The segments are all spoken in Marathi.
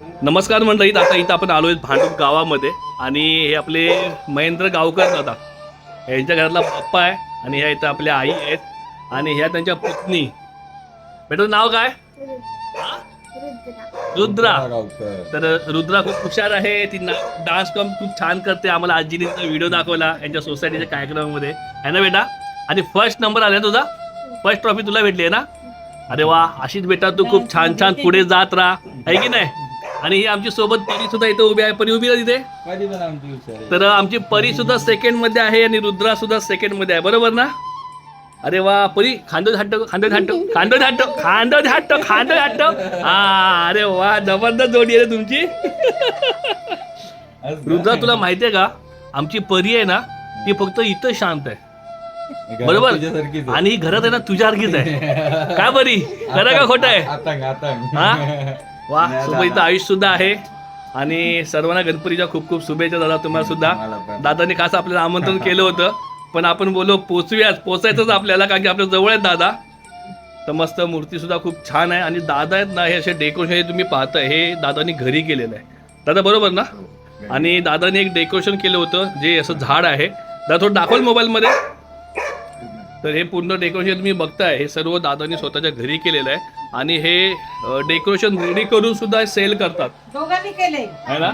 नमस्कार मंडळी, आता इथं आपण आलोय भांडूप गावामध्ये आणि हे आपले महेंद्र गावकर दादा यांच्या घरातला बाप्पा आहे आणि ह्या इथं आपल्या आई आहेत आणि ह्या त्यांच्या पत्नी. बेटा नाव काय? रुद्रा. तर रुद्रा खूप हुशार आहे, ती डान्स खूप छान करते. आम्हाला आजीने व्हिडिओ दाखवला यांच्या सोसायटीच्या कार्यक्रमामध्ये आहे ना बेटा. आणि फर्स्ट नंबर आला तुझा, फर्स्ट ट्रॉफी तुला भेटली आहे ना. अरे वा, अशीच बेटा तू खूप छान छान पुढे जात राहा, आहे की नाही. आणि ही आमची सोबत परी सुद्धा इथे उभी आहे. परी उभी आहे तिथे. तर आमची परी सुद्धा सेकंड मध्ये आहे आणि रुद्रा सुद्धा सेकंड मध्ये आहे, बरोबर ना. अरे वा परी, खांदो झाटो खांदो झाटो खांदो झाटो खांदो झाटो खांदो झाटो. हा, अरे वा, जबरदस्त जोडी आहे तुमची. रुद्रा, तुला माहितीये का आमची परी आहे ना, ती फक्त इथं शांत आहे, बरोबर. आणि घरात आहे ना तुझ्यासारखीच आहे. काय परी, खरं का खोटं आहे? हा वा, सोबत इथं आयुष सुद्धा आहे. आणि सर्वांना गणपतीच्या खूप खूप शुभेच्छा दादा, तुम्हाला सुद्धा. दादाने खास आपल्याला आमंत्रण केलं होतं, पण आपण बोललो पोचायचंच आपल्याला, कारण की आपल्या जवळ आहेत दादा. तर मस्त मूर्ती सुद्धा खूप छान आहे. आणि दादा आहेत ना, हे असे डेकोरेशन हे तुम्ही पाहताय हे दादानी घरी केलेलं आहे दादा, बरोबर ना. आणि दादाने एक डेकोरेशन केलं होतं जे असं झाड आहे. दादा थोडं दाखवल मोबाईलमध्ये. तर हे पूर्ण डेकोरेशन तुम्ही बघताय हे सर्व दादानी स्वतःच्या घरी केलेलं आहे. आणि हे डेकोरेशन रेडी करून सुद्धा सेल करतात. दोघांनी केले है ना.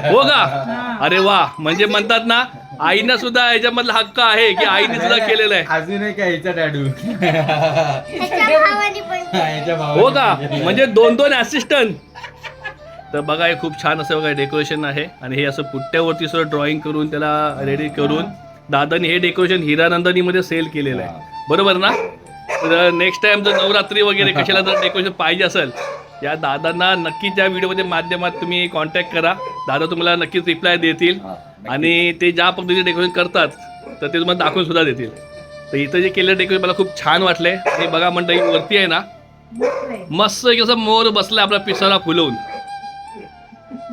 हो का. अरे वा, म्हणजे म्हणतात ना आईनं सुद्धा याच्यामधला हक्क आहे की आईने सुद्धा केलेलं आहे. अजून एक ह्याचा डॅडू. हो का, म्हणजे दोन दोन असिस्टंट. तर बघा हे खूप छान असं बघा डेकोरेशन आहे. आणि हे असं पुट्ट्यावरती सुद्धा ड्रॉइंग करून त्याला रेडी करून दादानी हे डेकोरेशन हिरानंदानीमध्ये सेल केलेलं आहे, बरोबर ना. तर नेक्स्ट टाइम जर नवरात्री वगैरे कशाला जर डेकोरेशन पाहिजे असेल, या दादांना नक्कीच त्या व्हिडिओमध्ये माध्यमात तुम्ही कॉन्टॅक्ट करा. दादा तुम्हाला नक्कीच रिप्लाय देतील. आणि ते ज्या पद्धतीने डेकोरेशन करतात तर ते तुम्हाला दाखवून सुद्धा देतील. तर इथं जे केलेलं डेकोरेशन मला खूप छान वाटलंय. हे बघा मंडळी, वरती आहे ना मस्त एक असं मोर बसला आपला पिसारा फुलवून.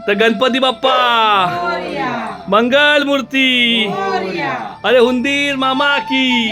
तर गणपती बाप्पा मंगल मूर्ती. अरे हुंदीर मामा की